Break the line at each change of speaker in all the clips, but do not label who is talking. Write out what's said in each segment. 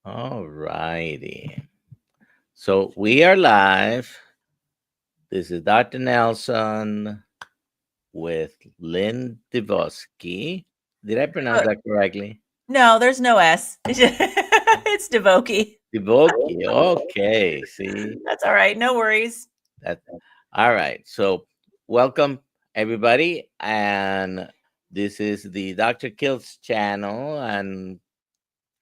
All righty. So we are live. This is Dr. Nelson with Lynn Divoky. Did I pronounce
Oh,
that correctly?
no, there's no S. It's Divoky.
Divoky. Okay. See
That's all right. No worries.
that. All right. So welcome everybody, and this is the Dr. Kiltz channel. And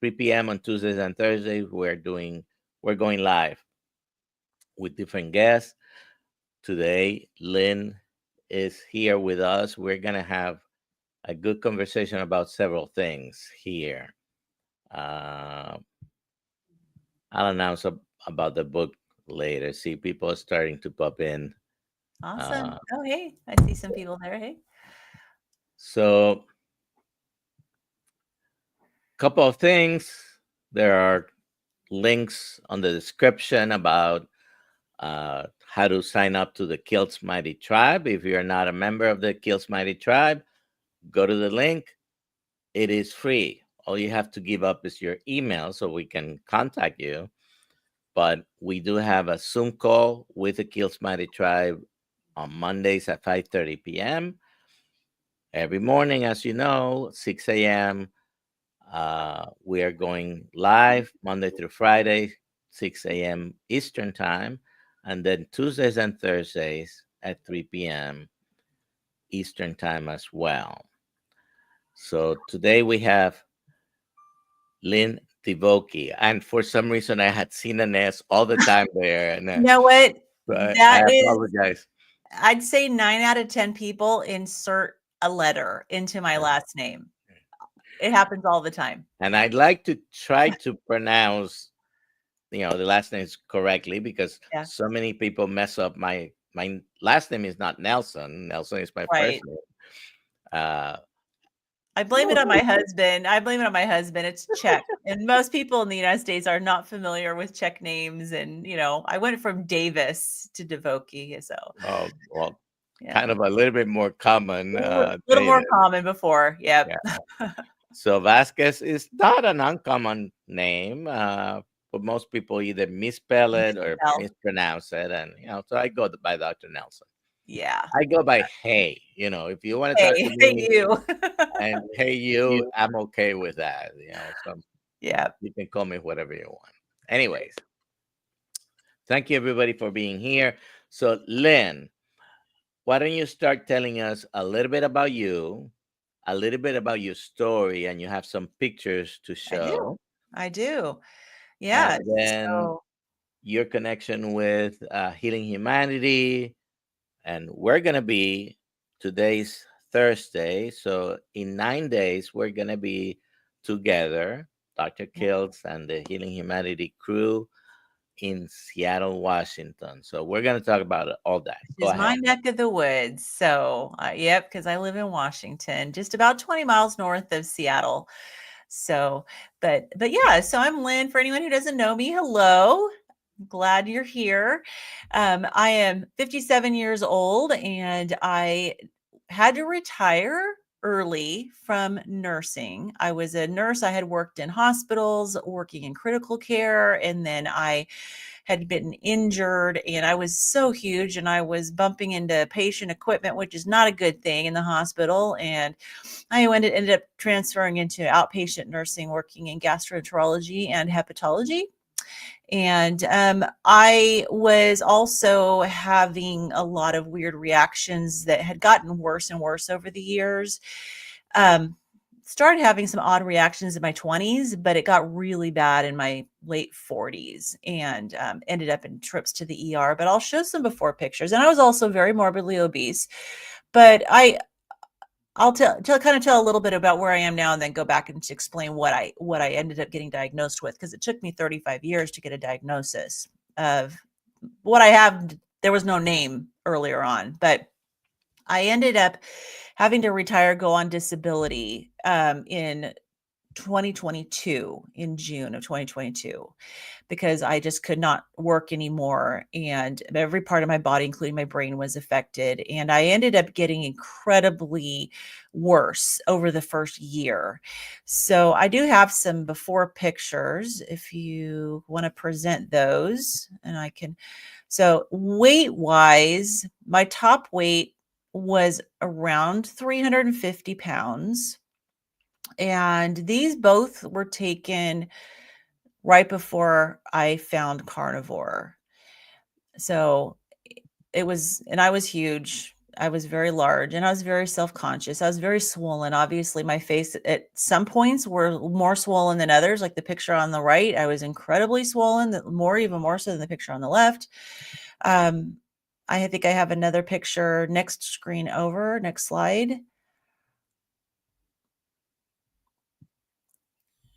3 p.m. on Tuesdays and Thursdays, we're going live with different guests. Today, Lynn is here with us. We're going to have a good conversation about several things here. Uh, I'll announce about the book later. See, people are starting to pop in.
Awesome.
Uh,
Oh, hey, I see some people there. Hey.
so, couple of things. There are links on the description about how to sign up to the Kiltz Mighty Tribe. If you're not a member of the Kiltz Mighty Tribe, go to the link. It is free. All you have to give up is your email so we can contact you. But we do have a Zoom call with the Kills Mighty Tribe on Mondays at 5:30 p.m. Every morning, as you know, 6 a.m. We are going live Monday through Friday, 6 a.m. Eastern Time, and then Tuesdays and Thursdays at 3 p.m. Eastern Time as well. So today we have Lynn Divoky. And for some reason, I had seen an S all the time there. And
You know what?
I
That is,
apologize.
I'd say 9 out of 10 people insert a letter into my last name. It happens all the time.
And I'd like to try to pronounce, the last names correctly because
Yeah,
so many people mess up my last name is not Nelson. Nelson is my first
right.
name. Uh,
I blame it on my husband. I blame it on my husband. It's Czech. And most people in the United States are not familiar with Czech names. And, I went from Davis to Divoky. So,
oh, well,
yeah,
kind of a little bit more common,
little more
David.
common before. Yep.
Yeah. So Vasquez is not an uncommon name, but most people either misspell it or
Well,
mispronounce it, and so I go by Dr. Nelson.
yeah.
I go by Hey. If you want to talk to
Hey, hey,
me
you.
and Hey you, I'm okay with that. So
Yeah.
you can call me whatever you want. Anyways, thank you everybody for being here. So Lynn, why don't you start telling us a little bit about you, a little bit about your story, and you have some pictures to
I do.
show,
I do.
and
Yeah.
then
So,
your connection with Healing Humanity. And we're going to be today's Thursday. So in 9 days, we're going to be together, Dr. Kiltz and the Healing Humanity crew in Seattle, Washington. So we're going to talk about all that. Go
this is
ahead.
my neck of the woods. So, yep, because I live in Washington, just about 20 miles north of Seattle. So, but yeah, so I'm Lynn. For anyone who doesn't know me, hello. Glad you're here. I am 57 years old and I had to retire early from nursing. I was a nurse. I had worked in hospitals, working in critical care, and then I had been injured and I was so huge and I was bumping into patient equipment, which is not a good thing in the hospital. And I ended up transferring into outpatient nursing, working in gastroenterology and hepatology. And I was also having a lot of weird reactions that had gotten worse and worse over the years. Um, Started having some odd reactions in my 20s, but it got really bad in my late 40s and ended up in trips to the ER. But I'll show some before pictures. And I was also very morbidly obese. But I'll tell a little bit about where I am now and then go back and explain what I ended up getting diagnosed with, because it took me 35 years to get a diagnosis of what I have. There was no name earlier on, but I ended up having to retire, go on disability in 2022, in June of 2022, because I just could not work anymore. And every part of my body, including my brain, was affected. And I ended up getting incredibly worse over the first year. So I do have some before pictures if you want to present those. And I can, so weight wise, my top weight was around 350 pounds. And these both were taken right before I found carnivore. So it was, and I was huge. I was very large and I was very self-conscious. I was very swollen. Obviously, my face at some points were more swollen than others. Like the picture on the right, I was incredibly swollen, even more so than the picture on the left. I think I have another picture. Next screen over, next slide.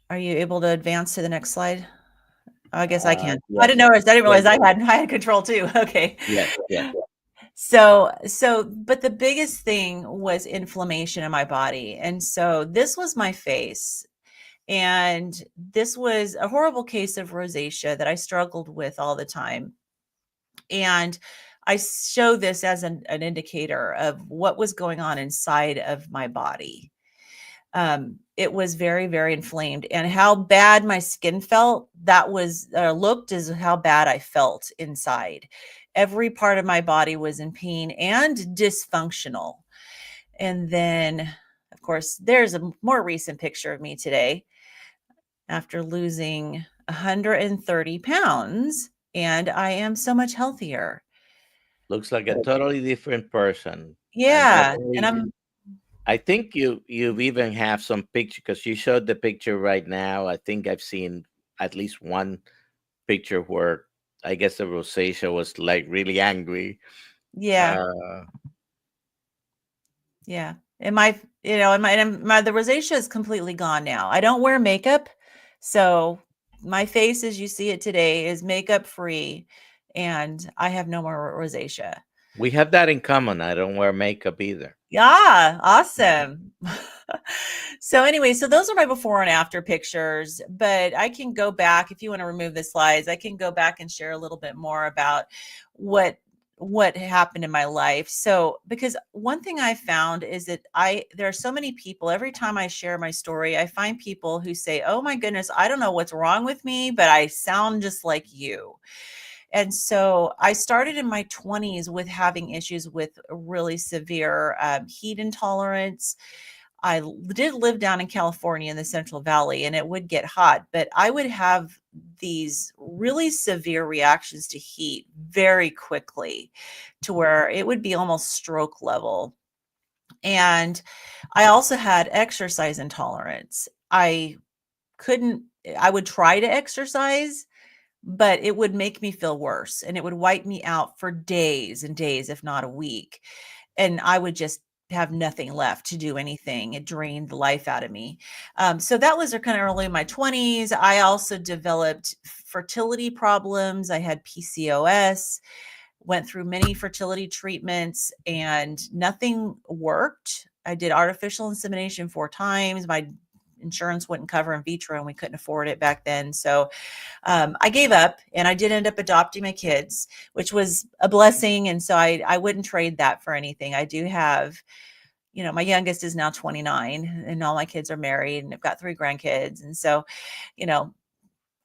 Are you able to advance to the next slide? I guess I can. I
Yes,
didn't notice. I didn't
yes,
realize I had control too. Okay.
yes, yes.
But the biggest thing was inflammation in my body. And so this was my face. And this was a horrible case of rosacea that I struggled with all the time. And I show this as an indicator of what was going on inside of my body. It was very, very inflamed, and how bad my skin felt, that was looked is how bad I felt inside. Every part of my body was in pain and dysfunctional. And then, of course, there's a more recent picture of me today after losing 130 pounds, and I am so much healthier.
Looks like a totally different person. And
Yeah, and
definitely,
I'm
I think you've even have some picture because you showed the picture right now. I think I've seen at least one picture where I guess the rosacea was like really angry.
yeah.
Uh,
Yeah. And the rosacea is completely gone now. I don't wear makeup. So my face as you see it today is makeup free and I have no more rosacea.
we have that in common. I don't wear makeup either.
Yeah, awesome. So anyway, so those are my before and after pictures, but I can go back if you want to remove the slides. I can go back and share a little bit more about what what happened in my life. So because one thing I found is that there are so many people every time I share my story, I find people who say, "Oh my goodness, I don't know what's wrong with me, but I sound just like you." And so I started in my 20s with having issues with really severe heat intolerance. Did live down in California in the Central Valley and it would get hot, but I would have these really severe reactions to heat very quickly to where it would be almost stroke level. And I also had exercise intolerance. Couldn't, I would try to exercise, but it would make me feel worse and it would wipe me out for days and days, if not a week. And I would just have nothing left to do anything. It drained the life out of me. So that was kind of early in my 20s. I also developed fertility problems. I had PCOS, went through many fertility treatments and nothing worked. I did artificial insemination 4 times. My insurance wouldn't cover in vitro and we couldn't afford it back then. So I gave up and I did end up adopting my kids, which was a blessing. And so I wouldn't trade that for anything. I do have, my youngest is now 29 and all my kids are married and I've got 3 grandkids. And so, you know,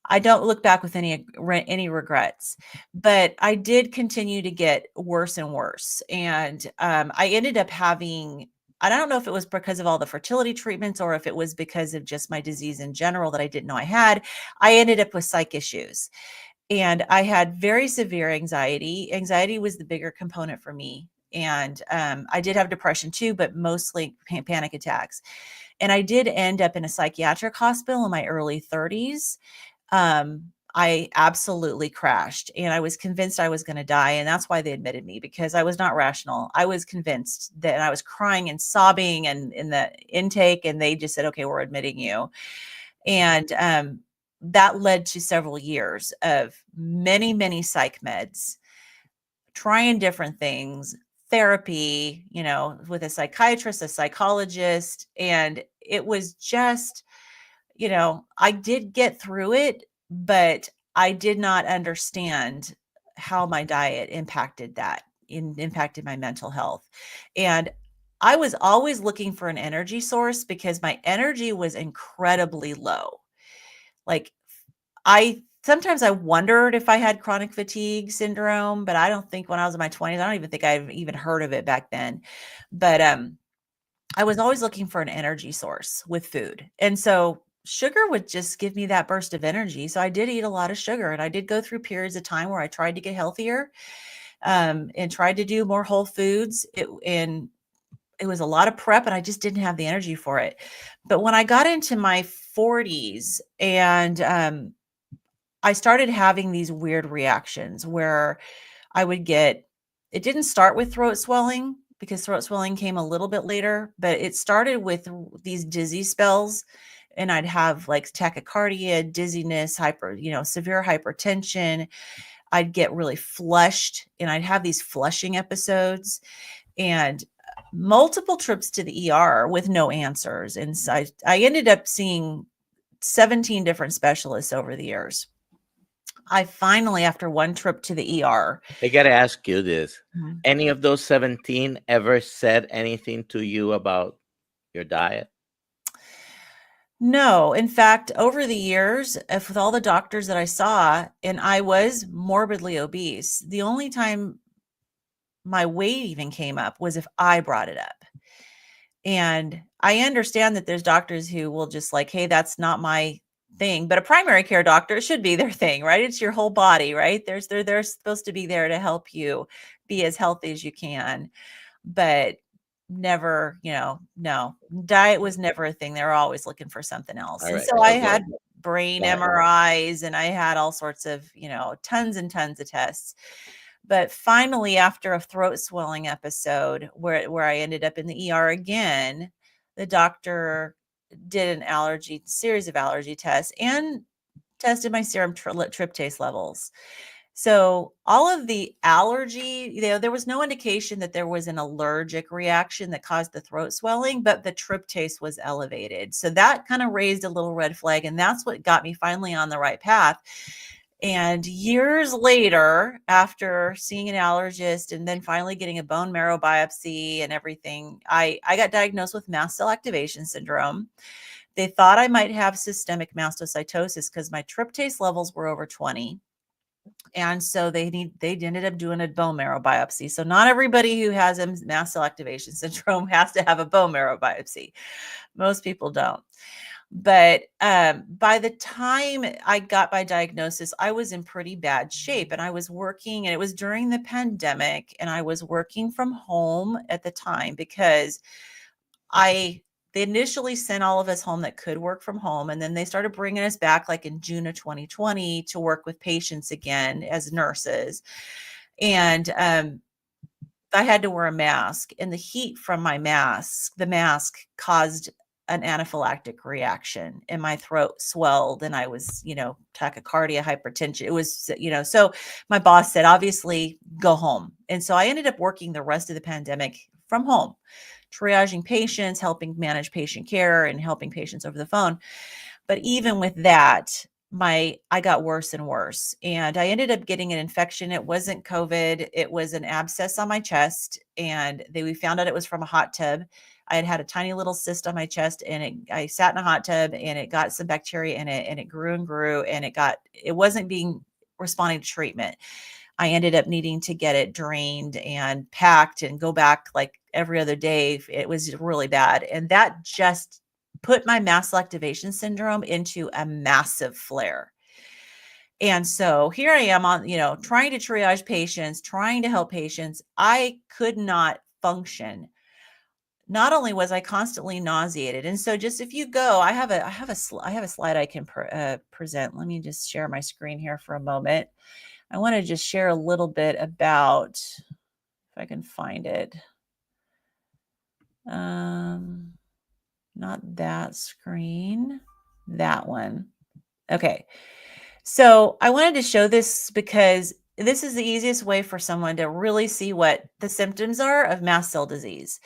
I don't look back with any regrets, but I did continue to get worse and worse. And I ended up having, I don't know if it was because of all the fertility treatments or if it was because of just my disease in general that I didn't know I had. I ended up with psych issues and I had very severe anxiety. Anxiety was the bigger component for me. And I did have depression too, but mostly panic attacks. And I did end up in a psychiatric hospital in my early 30s. I absolutely crashed and I was convinced I was going to die. And that's why they admitted me because I was not rational. I was convinced that I was crying and sobbing and in the intake and they just said, okay, we're admitting you. And, that led to several years of many, many psych meds, trying different things, therapy, with a psychiatrist, a psychologist. And it was just I did get through it, but I did not understand how my diet impacted my mental health. And I was always looking for an energy source because my energy was incredibly low. Like I sometimes I wondered if I had chronic fatigue syndrome, but I don't think when I was in my 20s, I don't even think I've even heard of it back then. But I was always looking for an energy source with food. And so sugar would just give me that burst of energy. So I did eat a lot of sugar, and I did go through periods of time where I tried to get healthier, and tried to do more whole foods. And it was a lot of prep, and I just didn't have the energy for it. But when I got into my 40s, and I started having these weird reactions where I would get, it didn't start with throat swelling because throat swelling came a little bit later, but it started with these dizzy spells. And I'd have like tachycardia, dizziness, severe hypertension. I'd get really flushed, and I'd have these flushing episodes, and multiple trips to the ER with no answers. And so I ended up seeing 17 different specialists over the years. I finally, after one trip to the ER.
I got to ask you this.
Mhm.
Any of those 17 ever said anything to you about your diet?
No, in fact, over the years, with all the doctors that I saw, and I was morbidly obese, the only time my weight even came up was if I brought it up. And I understand that there's doctors who will just like, hey, that's not my thing. But a primary care doctor, it should be their thing, right? It's your whole body, right? They're supposed to be there to help you be as healthy as you can. But never, no, diet was never a thing. They were always looking for something else.
All
And
right.
so I
So
had brain
go ahead.
MRIs, and I had all sorts of, tons and tons of tests. But finally, after a throat swelling episode where I ended up in the ER again, the doctor did series of allergy tests and tested my serum tryptase levels. So all of the allergy, there was no indication that there was an allergic reaction that caused the throat swelling, but the tryptase was elevated. So that kind of raised a little red flag, and that's what got me finally on the right path. And years later, after seeing an allergist and then finally getting a bone marrow biopsy and everything, I got diagnosed with mast cell activation syndrome. They thought I might have systemic mastocytosis because my tryptase levels were over 20. And so they ended up doing a bone marrow biopsy. So not everybody who has mast cell activation syndrome has to have a bone marrow biopsy. Most people don't. But by the time I got my diagnosis, I was in pretty bad shape, and I was working, and it was during the pandemic, and I was working from home at the time because they initially sent all of us home that could work from home. And then they started bringing us back like in June of 2020 to work with patients again as nurses. And I had to wear a mask, and the heat from the mask caused an anaphylactic reaction, and my throat swelled, and I was, tachycardia, hypertension. It was, so my boss said, obviously go home. And so I ended up working the rest of the pandemic from home, triaging patients, helping manage patient care, and helping patients over the phone. But even with that, I got worse and worse, and I ended up getting an infection. It wasn't COVID. It was an abscess on my chest, and we found out it was from a hot tub. I had a tiny little cyst on my chest, and I sat in a hot tub, and it got some bacteria in it, and it grew and grew, and it wasn't responding to treatment. I ended up needing to get it drained and packed and go back like every other day. It was really bad. And that just put my mast cell activation syndrome into a massive flare. And so here I am on, trying to triage patients, trying to help patients. I could not function. Not only was I constantly nauseated, and so just if you go, I have a slide I can present. Let me just share my screen here for a moment. I want to just share a little bit about, if I can find it. Not that screen, that one. Okay. So I wanted to show this because this is the easiest way for someone to really see what the symptoms are of mast cell disease.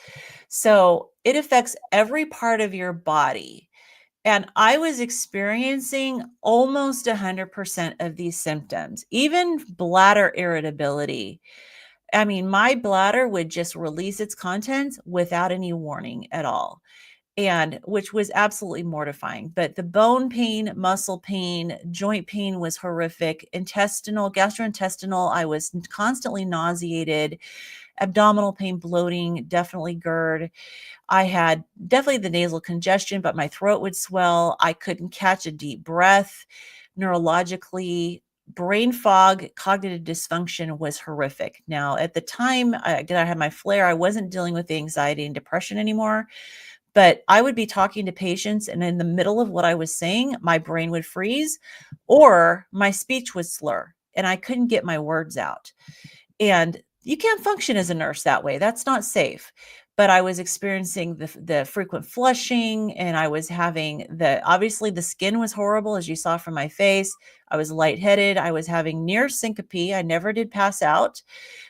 So it affects every part of your body. And I was experiencing almost 100% of these symptoms, even bladder irritability. I mean, my bladder would just release its contents without any warning at all, and which was absolutely mortifying. But the bone pain, muscle pain, joint pain was horrific. Gastrointestinal, I was constantly nauseated. Abdominal pain, bloating, definitely GERD. I had definitely the nasal congestion, but my throat would swell. I couldn't catch a deep breath. Neurologically, brain fog, cognitive dysfunction was horrific. Now, at the time that I had my flare, I wasn't dealing with the anxiety and depression anymore, but I would be talking to patients, and in the middle of what I was saying, my brain would freeze or my speech would slur, and I couldn't get my words out. And you can't function as a nurse that way. That's not safe. But I was experiencing the frequent flushing, and I was having obviously the skin was horrible, as you saw from my face. I was lightheaded. I was having near syncope. I never did pass out,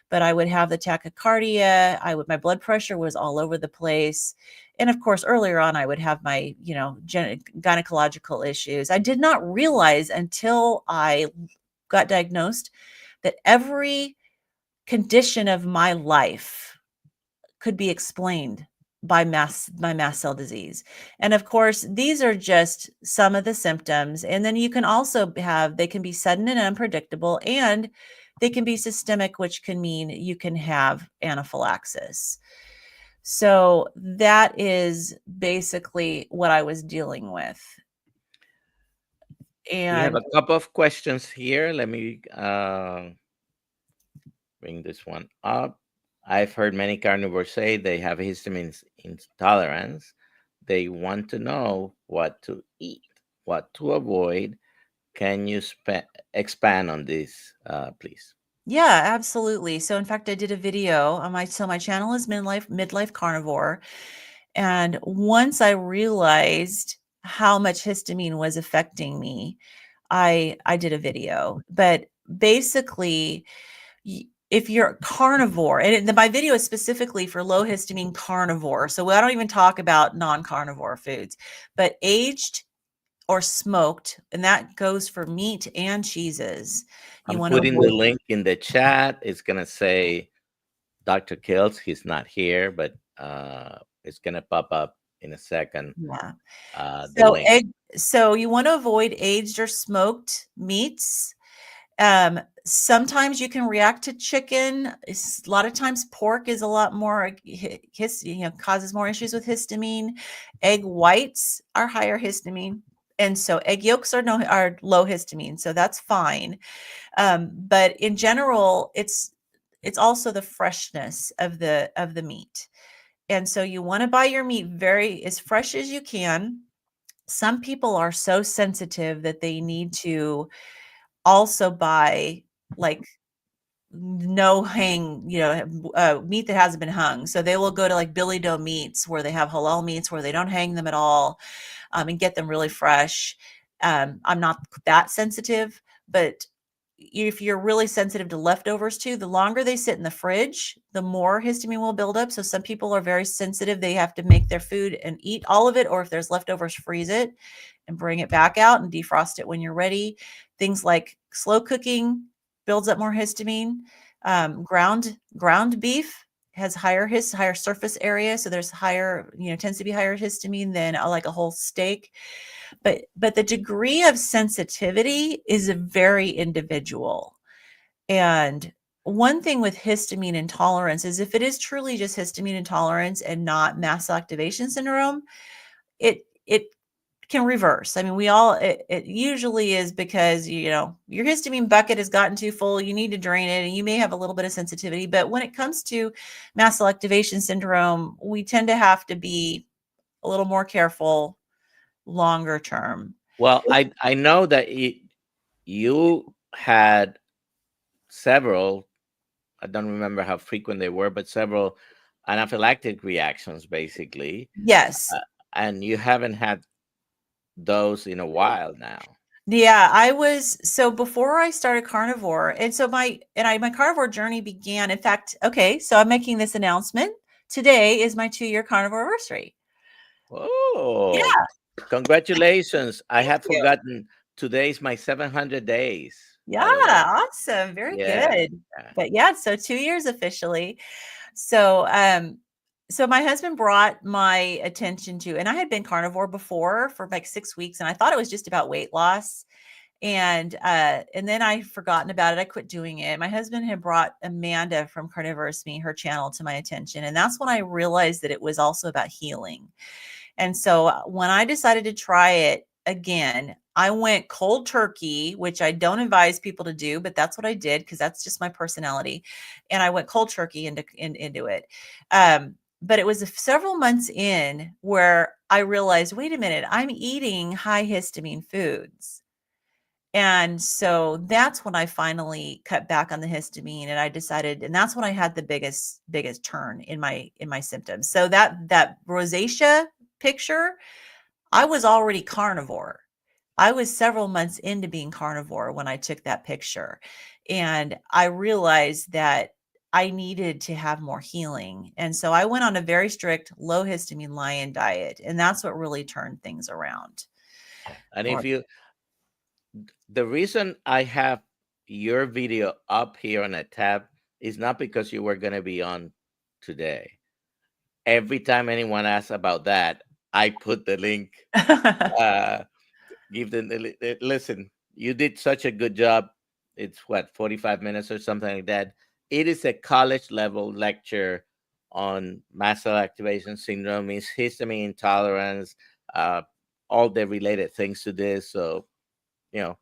but I would have the tachycardia. My blood pressure was all over the place. And of course, earlier on, I would have my, gynecological issues. I did not realize until I got diagnosed that every condition of my life could be explained by mast cell disease. And of course, these are just some of the symptoms. And then you can also they can be sudden and unpredictable, and they can be systemic, which can mean you can have anaphylaxis. So that is basically what I was dealing with.
We have
And
a couple of questions here. Let me bring this one up. I've heard many carnivores say they have histamine intolerance. They want to know what to eat, what to avoid. Can you expand on this, please?
yeah, absolutely. So in fact, I did a video on my channel is midlife carnivore. And once I realized how much histamine was affecting me, I did a video. But basically, if you're carnivore, and my video is specifically for low histamine carnivore, so I don't even talk about non-carnivore foods, but aged or smoked, and that goes for meat and cheeses. You
I'm
want to
putting the
avoid.
link in the chat. It's going to say Dr. Kiltz. He's not here, but it's going to pop up in a second.
Yeah.
The link.
So you want to avoid aged or smoked meats. Sometimes you can react to chicken. A lot of times pork is a lot more causes more issues with histamine. Egg whites are higher histamine. And so egg yolks are low histamine, so that's fine. But in general, it's also the freshness of the meat. And so you want to buy your meat as fresh as you can. Some people are so sensitive that they need to also buy like no hang, meat that hasn't been hung. So they will go to like Billy Doe meats where they have halal meats where they don't hang them at all, and get them really fresh. I'm not that sensitive, but if you're really sensitive to leftovers too, the longer they sit in the fridge, the more histamine will build up. So some people are very sensitive. They have to make their food and eat all of it, or if there's leftovers, freeze it and bring it back out and defrost it when you're ready. Things like slow cooking builds up more histamine. Ground beef has higher surface area, so there's tends to be higher histamine than like a whole steak. But the degree of sensitivity is very individual. And one thing with histamine intolerance is if it is truly just histamine intolerance and not mast cell activation syndrome, it can reverse. I mean, it usually is because, your histamine bucket has gotten too full. You need to drain it, and you may have a little bit of sensitivity. But when it comes to mast cell activation syndrome, we tend to have to be a little more careful longer term.
Well, I know that you had several, I don't remember how frequent they were, but several anaphylactic reactions, basically.
Yes.
And you haven't had those in a while now.
Yeah, so before I started carnivore, and so my carnivore journey began. In fact, okay, so I'm making this announcement. Today is my 2-year carnivore anniversary.
Oh,
Yeah.
Congratulations. I
Thank
had
you.
forgotten today's my 700 days,
Yeah,
by the way.
awesome. Very
Yeah.
good.
Yeah.
But yeah, so 2 years officially. So, so my husband brought my attention to, and I had been carnivore before for like 6 weeks, and I thought it was just about weight loss. And then I forgotten about it. I quit doing it. My husband had brought Amanda from Carnivorous Me, her channel, to my attention. And that's when I realized that it was also about healing. And so when I decided to try it again, I went cold turkey, which I don't advise people to do, but that's what I did because that's just my personality. And I went cold turkey into it. But it was several months in where I realized, wait a minute, I'm eating high histamine foods. And so that's when I finally cut back on the histamine, and I decided, and that's when I had the biggest turn in my symptoms. So that rosacea picture, I was already carnivore. I was several months into being carnivore when I took that picture. And I realized that I needed to have more healing. And so I went on a very strict low histamine lion diet. And that's what really turned things around
And
for
if you, the reason I have your video up here on a tab is not because you were going to be on today. Every time anyone asks about that, I put the link.
me.
Uh, give them listen. You did such a good job. It's what 45 minutes or something like that. It is a college level lecture on mast cell activation syndrome, is histamine intolerance, uh, all the related things to this. So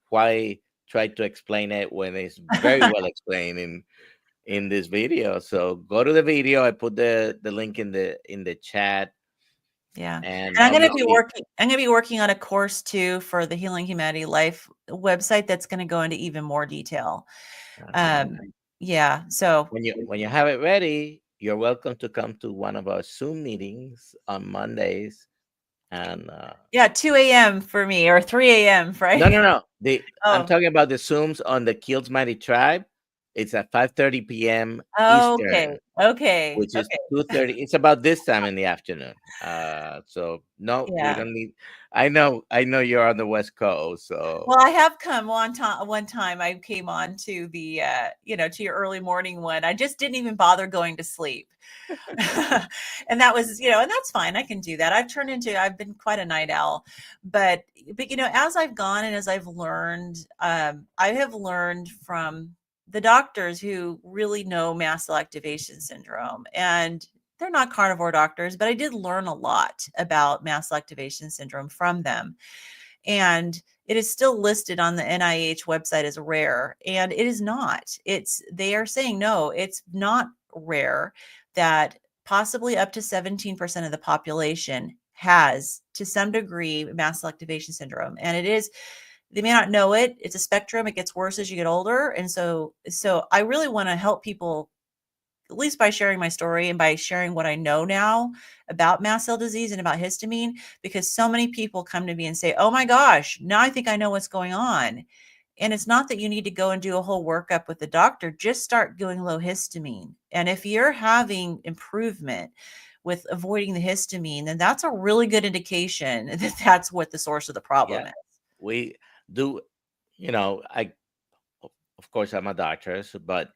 why try to explain it when it's very well explained in this video? So go to the video. I put the link in the chat,
Yeah,
and
and
obviously,
I'm gonna be working on a course too for the Healing Humanity Life website that's gonna go into even more detail.
okay,
Yeah, so
when you have it ready, you're welcome to come to one of our Zoom meetings on Mondays. And
yeah, 2 a.m. for me or 3 a.m.
no,
Friday.
no, no. I'm
Oh,
talking about the Zooms on the Kiltz Mighty Tribe. It's at 5:30 p.m.
okay,
Eastern,
okay,
which is
okay.
2:30. It's about this time in the afternoon. So no, we
Yeah.
don't need. I know you're on the West Coast, so
Well, I have come one time I came on to the, to your early morning one. I just didn't even bother going to sleep. And that was, and that's fine. I can do that. I've been quite a night owl, but as I've gone and as I've learned, I have learned from the doctors who really know mast cell activation syndrome, and they're not carnivore doctors, but I did learn a lot about mast cell activation syndrome from them. And it is still listed on the NIH website as rare, and it is not. They are saying no, it's not rare, that possibly up to 17% of the population has to some degree mast cell activation syndrome. And they may not know it. It's a spectrum. It gets worse as you get older. And so I really want to help people, at least by sharing my story and by sharing what I know now about mast cell disease and about histamine, because so many people come to me and say, oh my gosh, now I think I know what's going on. And it's not that you need to go and do a whole workup with the doctor, just start doing low histamine. And if you're having improvement with avoiding the histamine, then that's a really good indication that that's what the source of the
yeah,
problem is.
we do. I of course I'm a doctor, but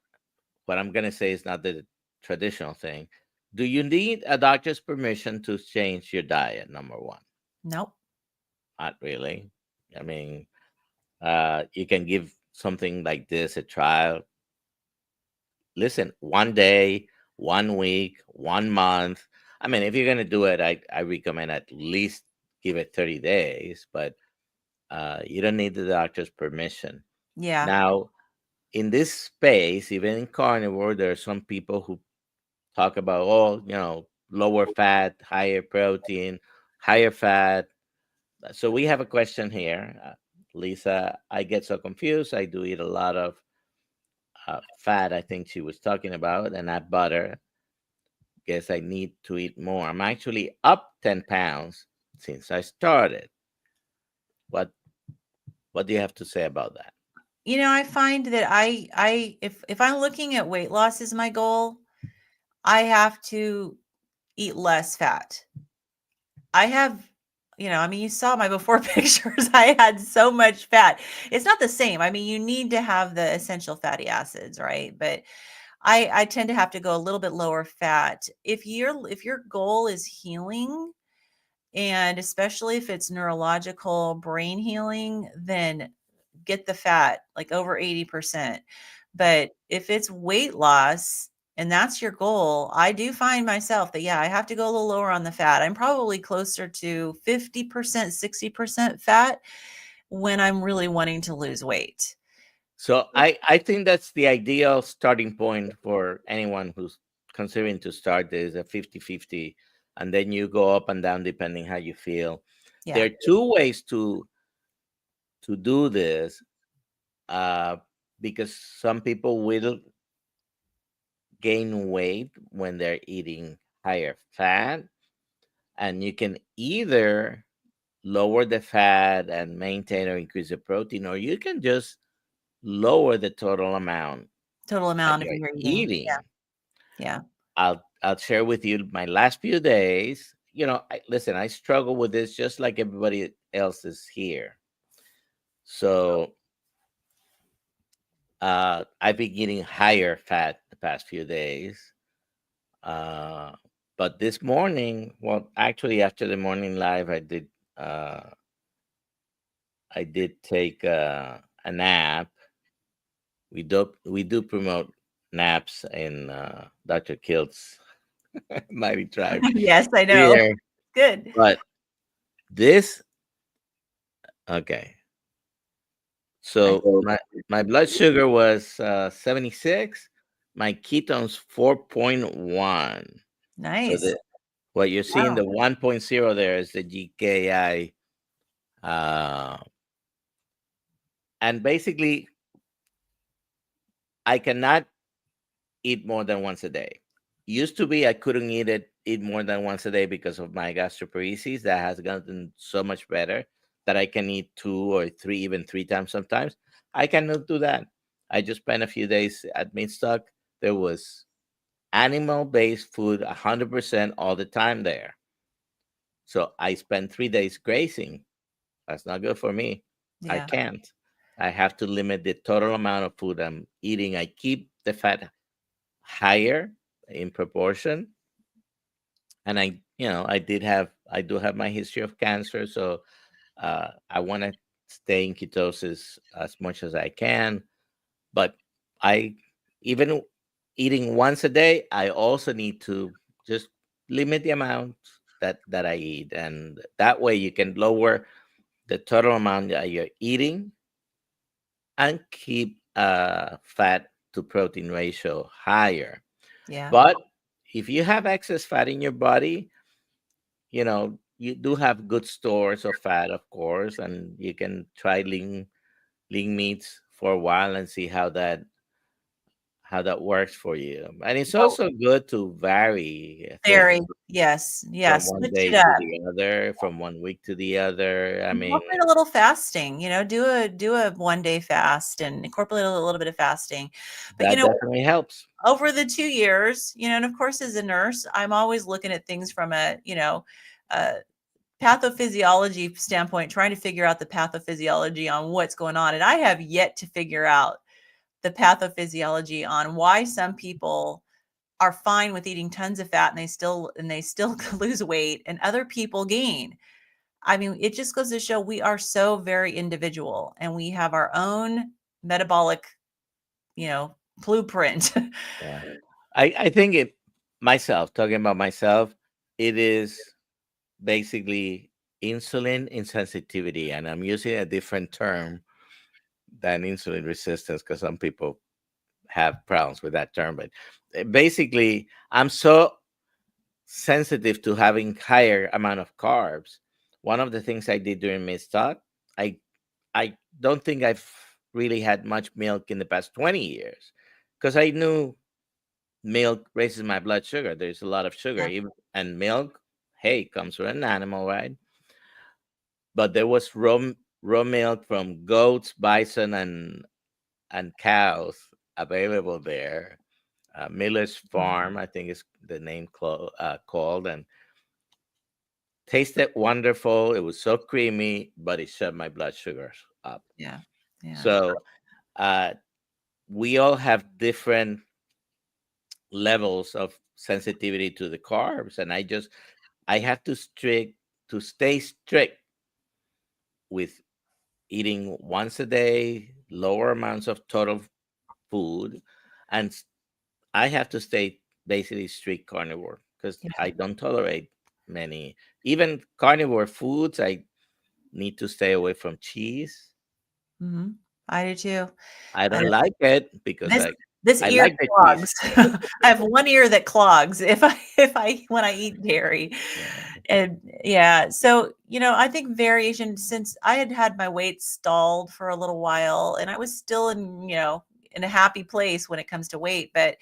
what I'm gonna say is not the traditional thing. Do you need a doctor's permission to change your diet? Number one,
Nope.
not really. I mean, you can give something like this a trial. Listen, one day, 1 week, 1 month. I mean, if you're gonna do it, I recommend at least give it 30 days, but you don't need the doctor's permission.
Yeah.
Now, in this space, even in carnivore, there are some people who talk about, oh, lower fat, higher protein, higher fat. So we have a question here. Lisa, I get so confused. I do eat a lot of fat, I think she was talking about, and not butter. Guess I need to eat more. I'm actually up 10 pounds since I started. What what do you have to say about that?
I find that if I'm looking at weight loss as my goal, I have to eat less fat. I have I mean, you saw my before pictures. I had so much fat. It's not the same. I mean, you need to have the essential fatty acids, right? But I tend to have to go a little bit lower fat. If your goal is healing, and especially if it's neurological brain healing, then get the fat like over 80%. But if it's weight loss and that's your goal, I do find myself that, yeah, I have to go a little lower on the fat. I'm probably closer to 50%, 60% fat when I'm really wanting to lose weight.
So I think that's the ideal starting point for anyone who's considering to start this, a 50-50, and then you go up and down depending how you feel. There
Yeah,
are two ways to do this, uh, because some people will gain weight when they're eating higher fat, and you can either lower the fat and maintain or increase the protein, or you can just lower the total amount
total
that
amount of
you're
your eating.
eating.
Yeah.
I'll share with you my last few days. Listen, I struggle with this just like everybody else is here. So I've been eating higher fat the past few days. Uh, but this morning, well, actually, after the morning live, uh, I did take a nap. We do promote naps in Dr. Kiltz Mighty Tribe
Yes, I know.
here.
Good.
But this, okay.
I
So my blood sugar was 76. My ketones 4.1. So
Nice.
what you're seeing,
Wow.
the 1.0 there is the GKI. Uh, and basically, I cannot eat more than once a day. Used to be I couldn't eat more than once a day because of my gastroparesis. That has gotten so much better that I can eat two or three, even three times sometimes. I cannot do that. I just spent a few days at Meatstock. There was animal-based food 100% all the time there. So I spent 3 days grazing. That's not good for me. I
Yeah.
can't. I have to limit the total amount of food I'm eating. I keep the fat higher in proportion, and I do have my history of cancer, so I want to stay in ketosis as much as I can. But I even eating once a day, I also need to just limit the amount that I eat, and that way you can lower the total amount that you're eating and keep fat to protein ratio higher.
Yeah.
But if you have excess fat in your body, you do have good stores of fat, of course, and you can try lean meats for a while and see how that works for you. And it's
Oh,
also good to vary things
very. Yes.
from
Yes.
one
Switch it
day to
up.
the other, from one week to the other. I mean,
Incorporate a little fasting, do a 1 day fast and incorporate a little bit of fasting. But
that definitely helps.
over the 2 years, and of course, as a nurse, I'm always looking at things from a pathophysiology standpoint, trying to figure out the pathophysiology on what's going on. And I have yet to figure out the pathophysiology on why some people are fine with eating tons of fat and they still lose weight and other people gain. I mean, it just goes to show we are so very individual and we have our own metabolic, you know, blueprint.
Yeah. I think it myself, talking about myself, it is basically insulin insensitivity, and I'm using a different term than insulin resistance because some people have problems with that term. But basically, I'm so sensitive to having higher amount of carbs. One of the things I did during mid-stock, I I don't think I've really had much milk in the past 20 years because I knew milk raises my blood sugar. There's a lot of sugar,
Yeah.
and milk, hey, comes from an animal, right? But there was raw milk from goats, bison, and cows available there. Miller's
Mhm.
Farm, I think is the name called, and tasted wonderful. It was so creamy, but it shut my blood sugars up.
Yeah. Yeah.
So uh, we all have different levels of sensitivity to the carbs, and I have to stay strict with eating once a day, lower amounts of total food, and I have to stay basically strict carnivore because
Yeah.
I don't tolerate many, even carnivore foods. I need to stay away from cheese.
Hmm. I do too.
I
I
don't like it because
This this
I
ear
like the cheese.
clogs. I have one ear that clogs if I when I eat dairy.
Yeah.
And yeah, so, I think variation since I had had my weight stalled for a little while and I was still in a happy place when it comes to weight, but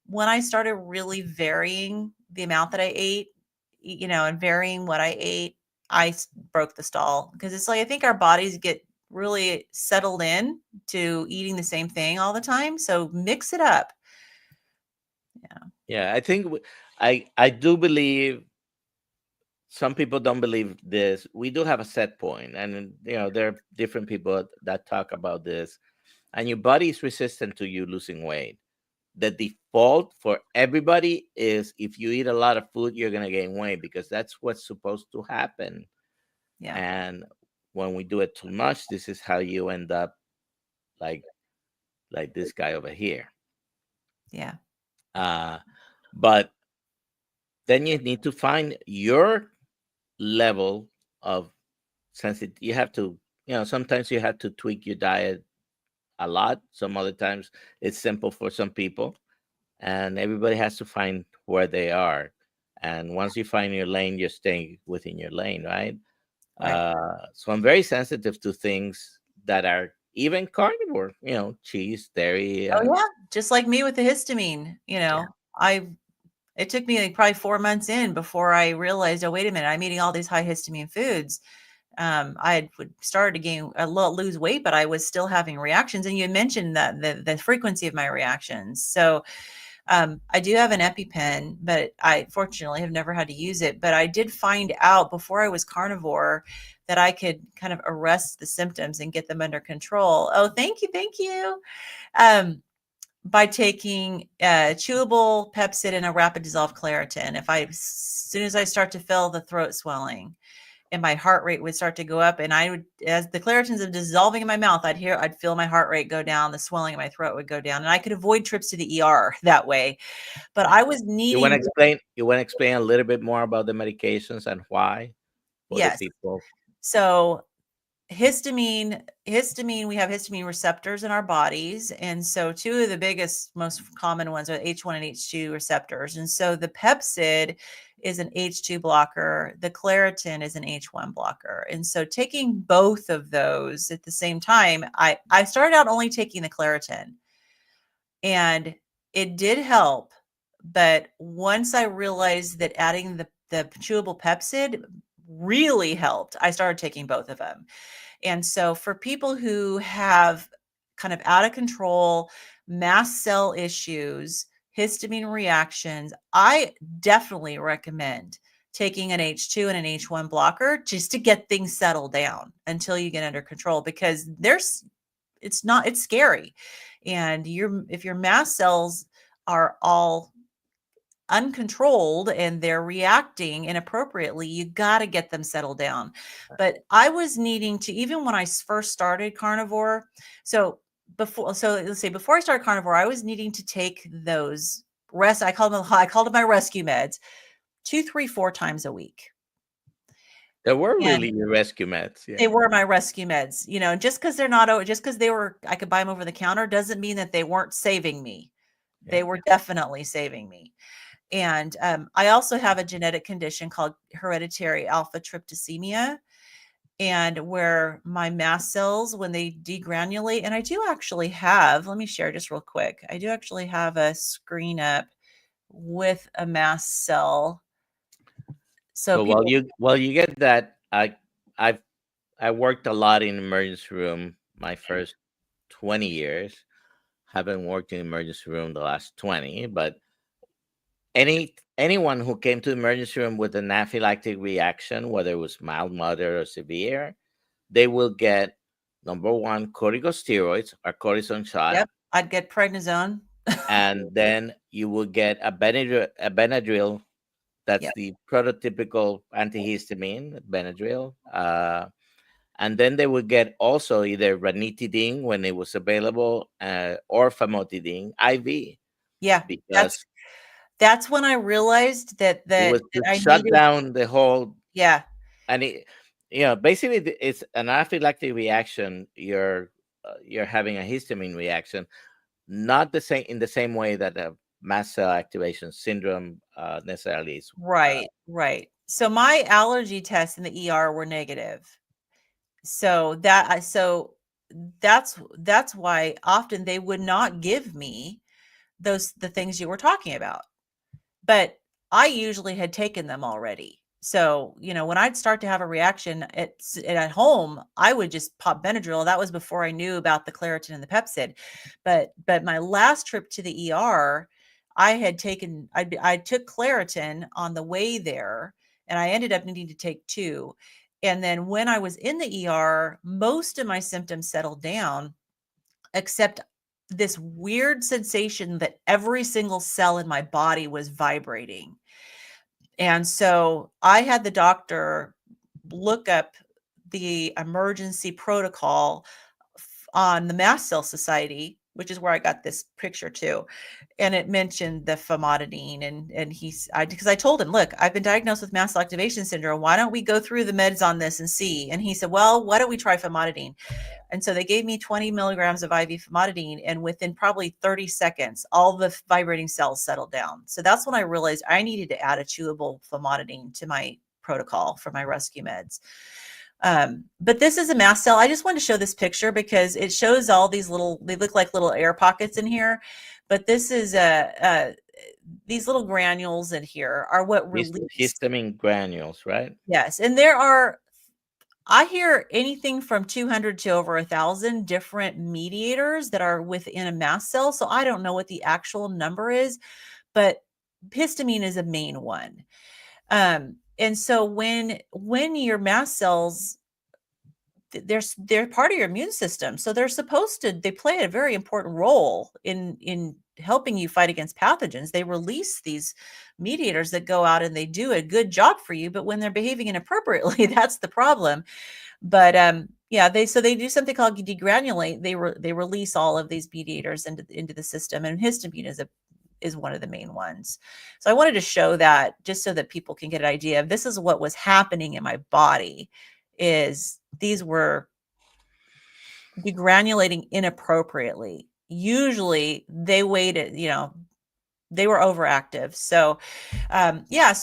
when I started really varying the amount that I ate, and varying what I ate, broke the stall because it's like I think our bodies get really settled in to eating the same thing all the time. So mix it up. Yeah.
Yeah, I think I do believe some people don't believe this. We do have a set point, and there are different people that talk about this. And your body is resistant to you losing weight. The default for everybody is if you eat a lot of food, you're gonna gain weight because that's what's supposed to happen.
Yeah.
And when we do it too much, this is how you end up like this guy over here.
Yeah.
Uh, but then you need to find your level of sensitive. You have to, sometimes you have to tweak your diet a lot. Some other times it's simple for some people, and everybody has to find where they are. And once you find your lane, you're staying within your lane, right?
Right.
So I'm very sensitive to things that are even carnivore, cheese, dairy.
Oh yeah. Just like me with the histamine,
Yeah.
I it took me like probably 4 months in before I realized, oh, wait a minute, I'm eating all these high histamine foods. I had started to lose weight, but I was still having reactions. And you mentioned that the frequency of my reactions. So I do have an EpiPen, but I fortunately have never had to use it. But I did find out before I was carnivore that I could kind of arrest the symptoms and get them under control. Oh, thank you. Um, by taking chewable Pepcid and a rapid dissolved Claritin. As soon as I start to feel the throat swelling, and my heart rate would start to go up, and I would, as the Claritins are dissolving in my mouth, I'd feel my heart rate go down, the swelling in my throat would go down, and I could avoid trips to the ER that way. But
Yeah.
I was
You want to
needing,
explain? You want to explain a little bit more about the medications and why for the
yes.
people?
So histamine, we have histamine receptors in our bodies, and so two of the biggest most common ones are H1 and H2 receptors. And so the Pepcid is an H2 blocker, the Claritin is an H1 blocker. And so taking both of those at the same time, I started out only taking the Claritin, and it did help. But once I realized that adding the chewable Pepcid really helped, I started taking both of them. And so for people who have kind of out of control mast cell issues, histamine reactions, I definitely recommend taking an H2 and an H1 blocker just to get things settled down until you get under control, because it's scary. And if your mast cells are all uncontrolled and they're reacting inappropriately, you got to get them settled down. But I was needing to, even when I first started carnivore, so let's say before I started carnivore, I was needing to take those I called them my rescue meds 2, 3, 4 times a week.
There were
And
really your rescue meds.
they
Yeah.
were my rescue meds, just because they're not, just because I could buy them over the counter doesn't mean that they weren't saving me.
Yeah.
They were definitely saving me. And I also have a genetic condition called hereditary alpha tryptopenia, and where my mast cells, when they degranulate, and I do actually have, let me share just real quick. I do actually have a screen up with a mast cell. So
Well, while
people,
you get that, I've I worked a lot in emergency room my first 20 years. Haven't worked in emergency room the last 20, but anyone who came to the emergency room with an anaphylactic reaction, whether it was mild, moderate, or severe, they will get number one corticosteroids or cortisone shot,
Yep. I'd get prednisone.
and then you will get a Benadryl. That's
Yep.
the prototypical antihistamine, Benadryl. And then they would get also either ranitidine when it was available, or famotidine IV,
Yeah. That's
because
that's when I realized that
it was
that
to
I
shut
needed.
down the whole.
Yeah.
And basically it's an anaphylactic reaction. You're having a histamine reaction, not the same in the same way that a mast cell activation syndrome necessarily is.
Right. Right. So my allergy tests in the ER were negative. So that's why often they would not give me the things you were talking about. But I usually had taken them already. So, when I'd start to have a reaction at home, I would just pop Benadryl. That was before I knew about the Claritin and the Pepcid. But my last trip to the ER, I took Claritin on the way there, and I ended up needing to take two. And then when I was in the ER, most of my symptoms settled down, except this weird sensation that every single cell in my body was vibrating. And so I had the doctor look up the emergency protocol on the Mast Cell Society, which is where I got this picture too. And it mentioned the famotidine, and because I told him, look, I've been diagnosed with mast cell activation syndrome. Why don't we go through the meds on this and see? And he said, well, why don't we try famotidine? And so they gave me 20 milligrams of IV famotidine, and within probably 30 seconds, all the vibrating cells settled down. So that's when I realized I needed to add a chewable famotidine to my protocol for my rescue meds. But this is a mast cell. I just wanted to show this picture because it shows all these they look like little air pockets in here. But this is these little granules in here are what release.
Histamine granules, right?
Yes. And I hear anything from 200 to over 1,000 different mediators that are within a mast cell. So I don't know what the actual number is, but histamine is a main one. And so when your mast cells, they're part of your immune system, so they play a very important role in helping you fight against pathogens. They release these mediators that go out and they do a good job for you, but when they're behaving inappropriately, that's the problem. But yeah, they do something called degranulate. They release all of these mediators into the system, and histamine is one of the main ones. So I wanted to show that just so that people can get an idea of this is what was happening in my body. Is these were degranulating inappropriately. Usually they waited, they were overactive. So yeah,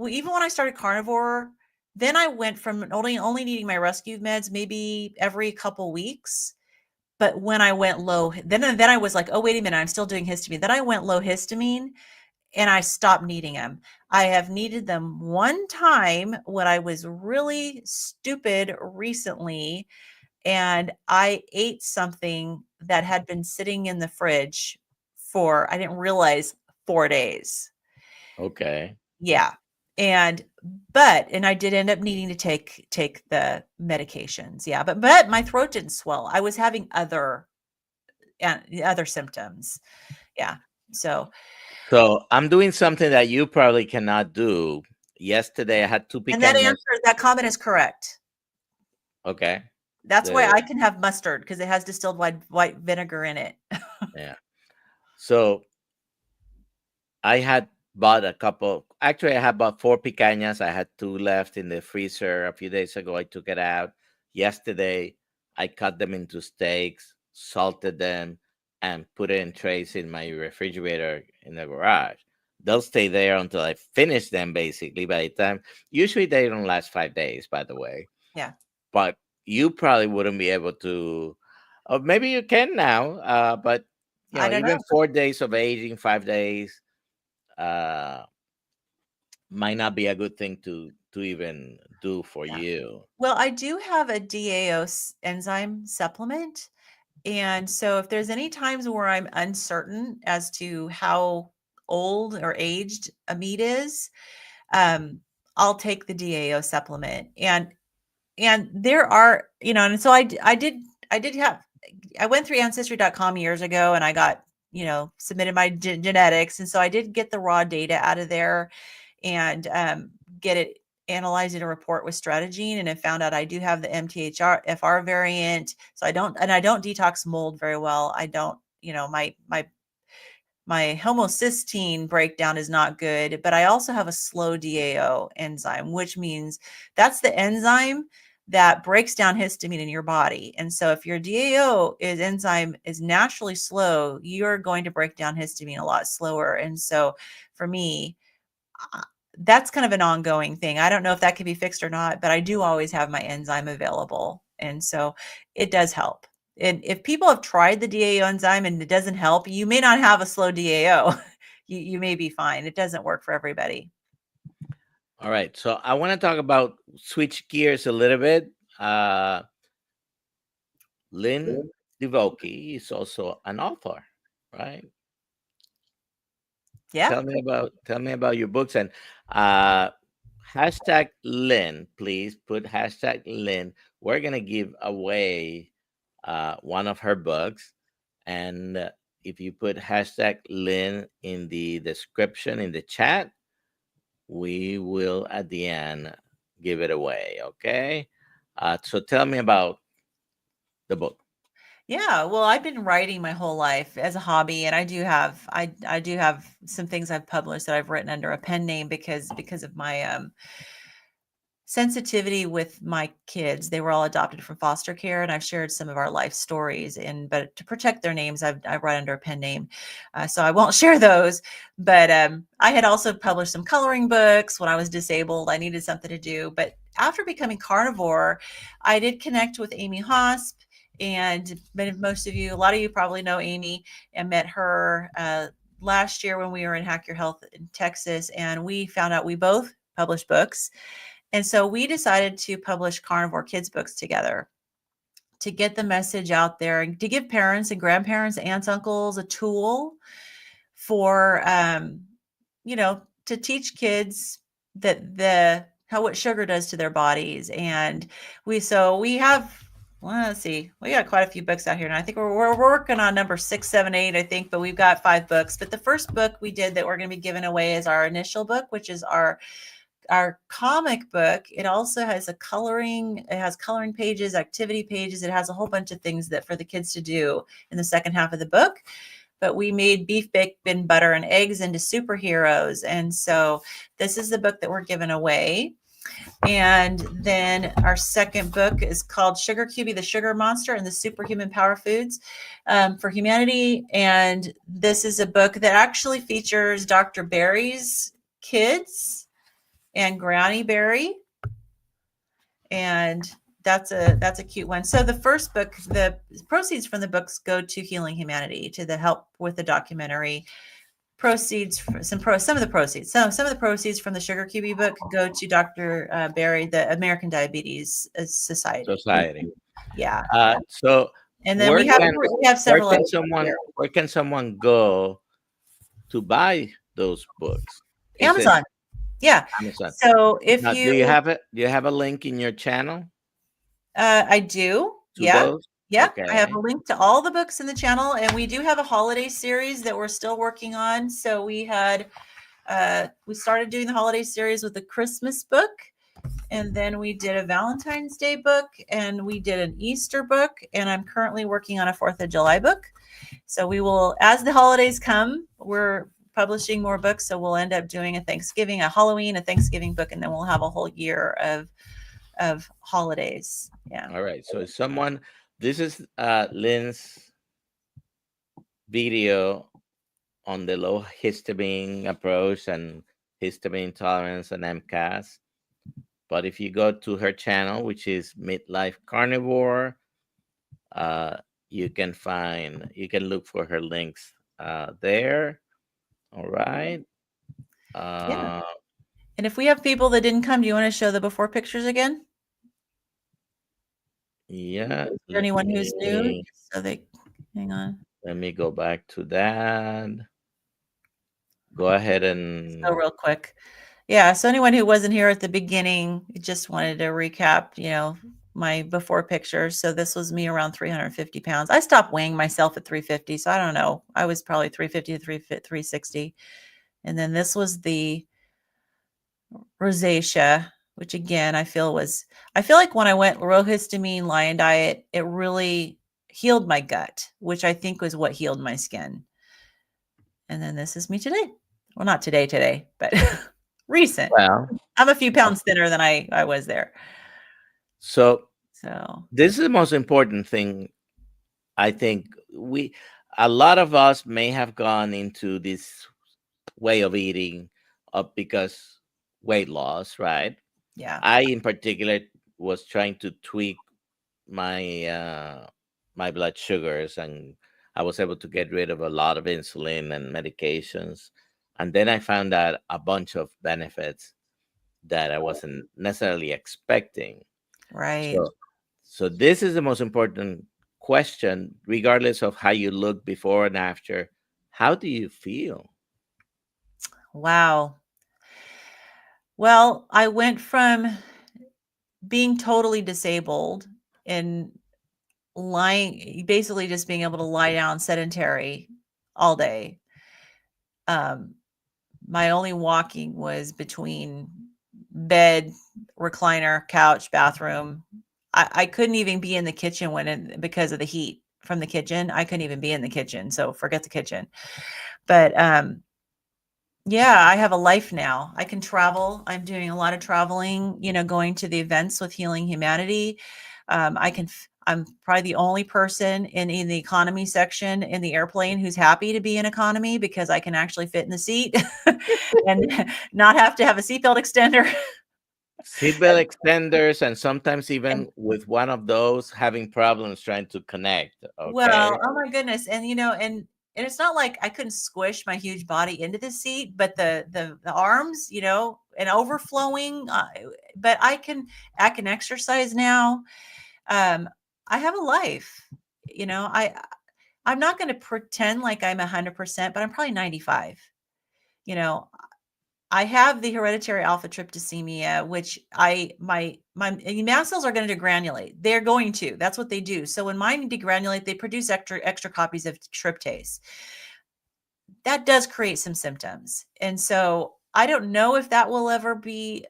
even when I started carnivore, then I went from only needing my rescue meds maybe every couple weeks. But when I went low, then I was like, oh, wait a minute, I'm still doing histamine. Then I went low histamine and I stopped needing them. I have needed them one time when I was really stupid recently, and I ate something that had been sitting in the fridge I didn't realize, 4 days.
Okay.
Yeah. And I did end up needing to take the medications. Yeah. But my throat didn't swell. I was having other symptoms. Yeah. So
So I'm doing something that you probably cannot do. Yesterday I had two
and that
picanhas.
comment is correct.
Okay.
That's why
The
I can have mustard, because it has distilled white vinegar in it.
Yeah. So I had bought a couple. Actually, I had bought four picanhas. I had two left in the freezer a few days ago. I took it out. Yesterday, I cut them into steaks, salted them, and put it in trays in my refrigerator in the garage. They'll stay there until I finish them, basically. By the time, usually they don't last 5 days, by the way.
Yeah.
But you probably wouldn't be able to, or maybe you can now, but
I don't
even
know.
4 days of aging, 5 days, uh, might not be a good thing to even do for
Yeah.
you.
Well, I do have a DAO enzyme supplement. And so if there's any times where I'm uncertain as to how old or aged a meat is, um, I'll take the DAO supplement. And there are, and so I did have, I went through ancestry.com years ago, and I got, submitted my genetics. And so I did get the raw data out of there, and get it analyzed in a report with Strategene, and I found out I do have the MTHFR variant. So I don't detox mold very well. I don't, my homocysteine breakdown is not good, but I also have a slow DAO enzyme, which means that's the enzyme that breaks down histamine in your body. And so if your DAO enzyme is naturally slow, you're going to break down histamine a lot slower. And so for me, that's kind of an ongoing thing. I don't know if that can be fixed or not, but I do always have my enzyme available. And so it does help. And if people have tried the DAO enzyme and it doesn't help, you may not have a slow DAO. You may be fine. It doesn't work for everybody.
All right. So I want to talk about switch gears a little bit. Lynn Divoky is also an author, right?
Yeah.
Tell me about your books, and hashtag Lynn, please put hashtag Lynn. We're gonna give away one of her books, and if you put hashtag Lynn in the description in the chat, we will at the end give it away. Okay. So tell me about the book.
Yeah, well, I've been writing my whole life as a hobby, and I do have some things I've published that I've written under a pen name because of my sensitivity with my kids. They were all adopted from foster care, and I've shared some of our life stories. But to protect their names, I write under a pen name, so I won't share those. But I had also published some coloring books when I was disabled. I needed something to do, but after becoming carnivore, I did connect with Amy Hosp. And most of you, a lot of you probably know Amy and met her last year when we were in Hack Your Health in Texas, and we found out we both published books. And so we decided to publish carnivore kids books together to get the message out there and to give parents and grandparents, aunts, uncles a tool for, to teach kids that what sugar does to their bodies. And we have, well, let's see, we got quite a few books out here now. I think we're working on number 6, 7, 8, I think, but we've got 5 books. But the first book we did that we're going to be giving away is our initial book, which is our comic book. It also has it has coloring pages, activity pages. It has a whole bunch of things that for the kids to do in the second half of the book. But we made beef, bacon, butter, and eggs into superheroes. And so this is the book that we're giving away. And then our second book is called Sugar Cubie, the Sugar Monster, and the Superhuman Power Foods for Humanity. And this is a book that actually features Dr. Berry's kids and Granny Berry. And that's a cute one. So the first book, the proceeds from the books go to Healing Humanity, to the help with the documentary. Some of the proceeds from the Sugar Cubie book go to Dr. Berry, the American Diabetes Society. Yeah.
So
and then we have several.
Where can someone go to buy those books?
Amazon. Yeah.
Amazon.
So if
now, do you have a link in your channel?
I do. Yeah.
Those?
Yeah.
Okay.
I have a link to all the books in the channel, and we do have a holiday series that we're still working on. So we started doing the holiday series with a Christmas book, and then we did a Valentine's Day book, and we did an Easter book, and I'm currently working on a 4th of July book. So we will, as the holidays come, we're publishing more books. So we'll end up doing a Halloween, a Thanksgiving book, and then we'll have a whole year of holidays. Yeah.
All right. So this is Lynn's video on the low histamine approach and histamine tolerance and MCAS. But if you go to her channel, which is Midlife Carnivore, you can look for her links there. All right.
Yeah. And if we have people that didn't come, do you want to show the before pictures again?
Yeah.
Is there anyone who's new? So hang on.
Let me go back to that. Go ahead
So
and
real quick. Yeah, so anyone who wasn't here at the beginning, just wanted to recap, my before pictures. So this was me around 350 pounds. I stopped weighing myself at 350, so I don't know. I was probably 350 to 360. And then this was the rosacea, which again, I feel like when I went low histamine lion diet, it really healed my gut, which I think was what healed my skin. And then this is me today. Well, not today, but recent.
well,
I'm a few pounds thinner than I was there.
so
So,
this is the most important thing. I think a lot of us may have gone into this way of eating because weight loss, right?
yeah.
I, in particular, was trying to tweak my my blood sugars, and I was able to get rid of a lot of insulin and medications. And then I found out a bunch of benefits that I wasn't necessarily expecting.
Right.
So, so this is the most important question, regardless of how you look before and after. How do you feel?
Wow. Well, I went from being totally disabled and basically just being able to lie down sedentary all day. Um, my only walking was between bed, recliner, couch, bathroom. I couldn't even be in the kitchen because of the heat from the kitchen. I couldn't even be in the kitchen. So forget the kitchen. But yeah, I have a life now. I can travel. I'm doing a lot of traveling, going to the events with Healing Humanity. I'm probably the only person in the economy section in the airplane who's happy to be in economy because I can actually fit in the seat and not have to have a seatbelt extender.
Seatbelt extenders, and sometimes
And
even with one of those having problems trying to connect.
well,
Okay.
oh my goodness. And and it's not like I couldn't squish my huge body into the seat, but the arms, and overflowing. But I can exercise now. Um, I have a life. I'm not going to pretend like I'm 100%, but I'm probably 95. You know, I have the hereditary alpha tryptophanemia, which my mast cells are going to degranulate. They're going to. That's what they do. So when mine degranulate, they produce extra copies of tryptase. That does create some symptoms, and so I don't know if that will ever be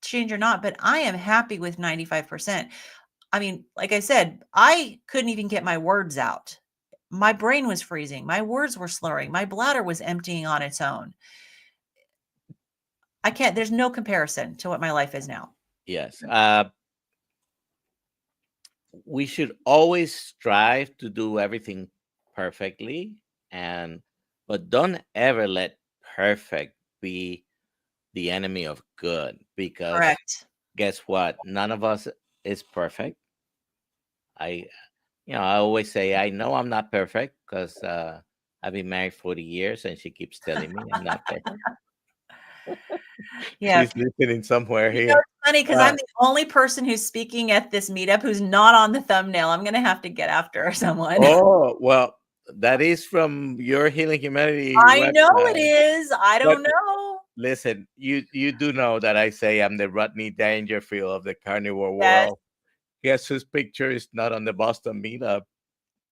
change or not. But I am happy with 95%. I mean, like I said, I couldn't even get my words out. My brain was freezing. My words were slurring. My bladder was emptying on its own. I can't, there's no comparison to what my life is now.
Yes. We should always strive to do everything perfectly, and but don't ever let perfect be the enemy of good, because
Correct.
guess what? None of us is perfect. I I always say I know I'm not perfect because I've been married 40 years and she keeps telling me I'm not perfect.
Yeah.
She's listening somewhere here.
It's funny because
Uh,
I'm the only person who's speaking at this meetup who's not on the thumbnail. I'm going to have to get after someone.
oh, well, that is from your Healing Humanity
I know it
website.
is. I
But
don't know.
listen, you do know that I say I'm the Rodney Dangerfield of the carnivore
Yes.
world. Guess whose picture is not on the Boston meetup?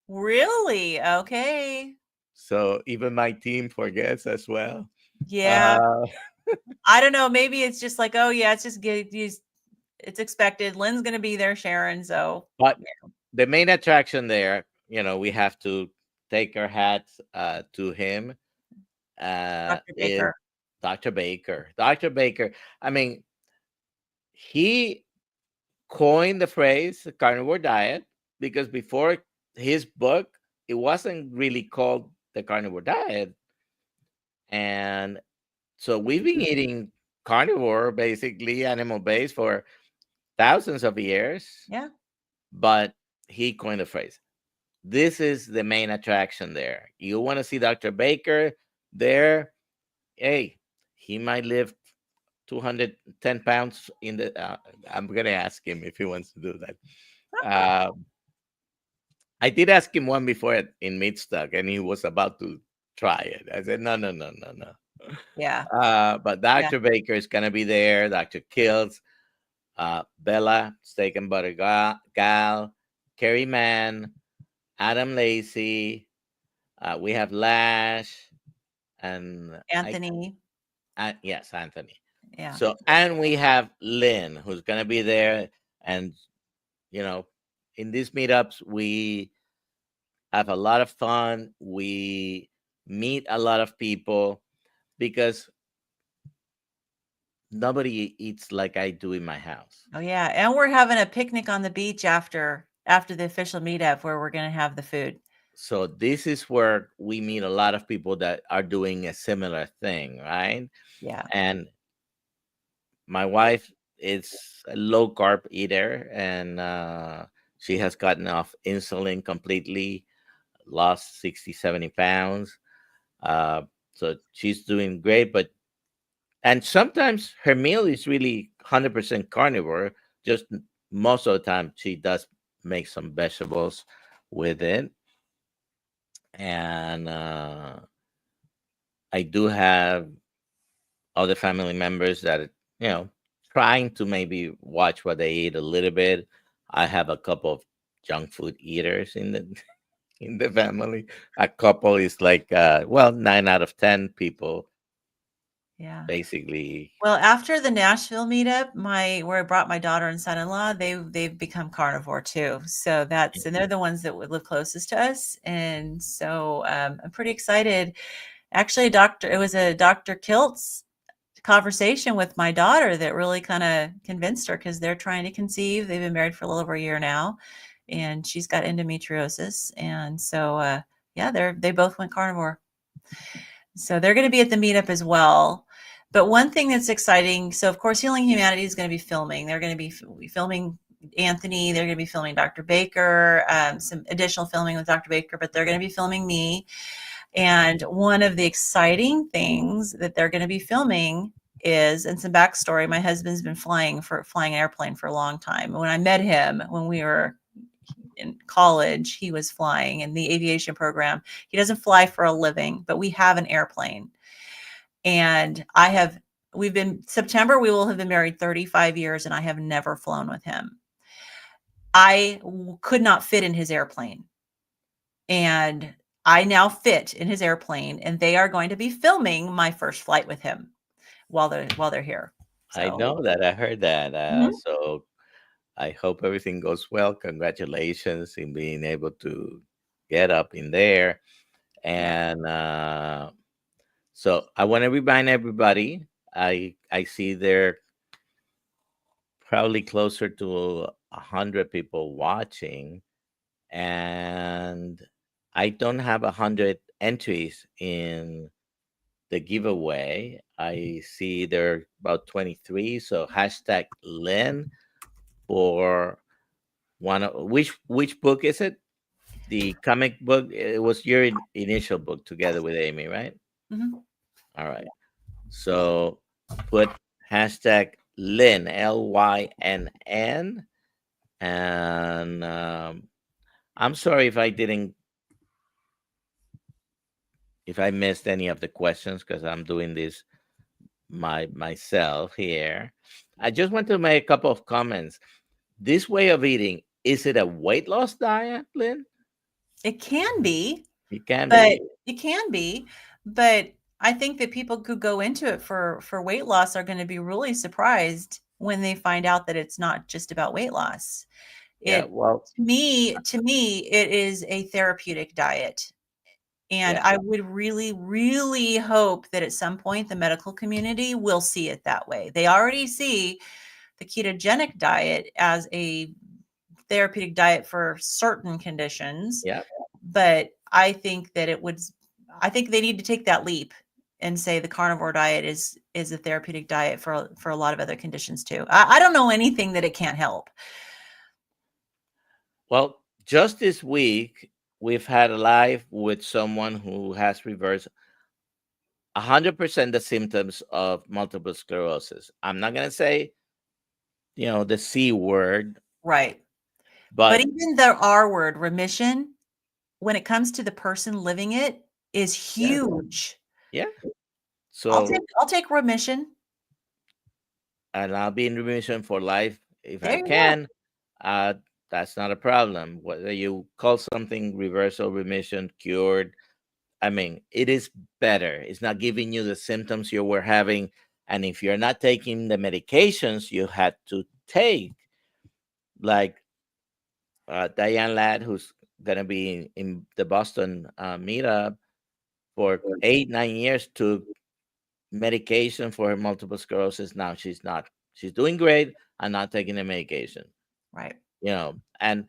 Really? Okay.
So even my team forgets as well.
Yeah.
Uh,
I don't know. Maybe it's just like, oh yeah, it's just it's expected. Lynn's gonna be there, Sharon. So
but the main attraction there, we have to take our hats to him,
Dr.
is
Baker.
Dr. Baker. Dr. Baker, I mean, he coined the phrase carnivore diet because before his book, it wasn't really called the carnivore diet. And so we've been eating carnivore, basically animal based, for thousands of years,
Yeah.
but he coined the phrase. This is the main attraction there. You want to see Dr. Baker there? Hey, he might live 210 pounds in the. I'm gonna ask him if he wants to do that. I did ask him one before in Midstock, and he was about to try it. I said, no, no, no, no, no.
Yeah.
But
Yeah.
Dr. Baker is going to be there, Dr. Kiltz, Bella, Steak and Butter Gal, Kerry Mann, Adam Lacey. We have Lash, and
Anthony.
yes, Anthony.
Yeah.
So, and we have Lynn, who's going to be there. And, you know, in these meetups, we have a lot of fun. We meet a lot of people because nobody eats like I do in my house.
Oh yeah. And we're having a picnic on the beach after the official meetup where we're going to have the food.
So this is where we meet a lot of people that are doing a similar thing, right?
Yeah.
And my wife is a low carb eater, and she has gotten off insulin completely, lost 60, 70 pounds. Uh, so she's doing great, but and sometimes her meal is really 100% carnivore. Just most of the time, she does make some vegetables with it. And I do have other family members that, trying to maybe watch what they eat a little bit. I have a couple of junk food eaters in the in the family. A couple is like, well, 9 out of 10 people
Yeah.
basically.
Well, after the Nashville meetup, where I brought my daughter and son-in-law, they've become carnivore too. So and they're the ones that would live closest to us. And so I'm pretty excited. Actually, it was a Dr. Kiltz conversation with my daughter that really kind of convinced her because they're trying to conceive. They've been married for a little over a year now, and she's got endometriosis. And so, yeah, they both went carnivore. So they're going to be at the meetup as well. But one thing that's exciting, so of course, Healing Humanity is going to be filming. They're going to be filming Anthony. They're going to be filming Dr. Baker, some additional filming with Dr. Baker, but they're going to be filming me. And one of the exciting things that they're going to be filming is, and some backstory, my husband's been flying an airplane for a long time. When I met him, when we were in college, he was flying in the aviation program. He doesn't fly for a living, but we have an airplane. And September, we will have been married 35 years, and I have never flown with him. I could not fit in his airplane. And I now fit in his airplane, and they are going to be filming my first flight with him while they're here.
I
So,
know that. I heard that.
mhm.
So I hope everything goes well. Congratulations in being able to get up in there.
Yeah.
And so I want to remind everybody. I see there probably closer to 100 people watching, and I don't have 100 entries in the giveaway. I see there are about 23. So hashtag Lynn for which book is it? The comic book. It was your initial book together with Amy, right?
Mhm.
All right. So put hashtag Lynn, Lynn, and I'm sorry if I missed any of the questions because I'm doing this myself here. I just want to make a couple of comments. This way of eating, is it a weight loss diet, Lynn?
It can be,
It can
but
be.
it can be, but I think that people who go into it for weight loss are going to be really surprised when they find out that it's not just about weight loss.
Yeah.
It
Well,
to me, it is a therapeutic diet. And
yeah.
I would really, really hope that at some point the medical community will see it that way. They already see the ketogenic diet as a therapeutic diet for certain conditions,
Yeah.
but I think they need to take that leap and say the carnivore diet is a therapeutic diet for a lot of other conditions too. I don't know anything that it can't help.
Well, just this week, we've had a live with someone who has reversed 100% the symptoms of multiple sclerosis. I'm not going to say, the C word,
Right. But
but
even the R word, remission, when it comes to the person living it, is
yeah,
huge.
yeah. So,
I'll take remission.
and I'll be in remission for life if
There
I
you go.
can. Uh, that's not a problem. Whether you call something reversal, remission, cured, I mean, it is better. It's not giving you the symptoms you were having. And if you're not taking the medications you had to take, like Diane Ladd, who's going to be in the Boston meetup for 8, 9 years, took medication for her multiple sclerosis. Now she's not. She's doing great and not taking the medication.
Right.
And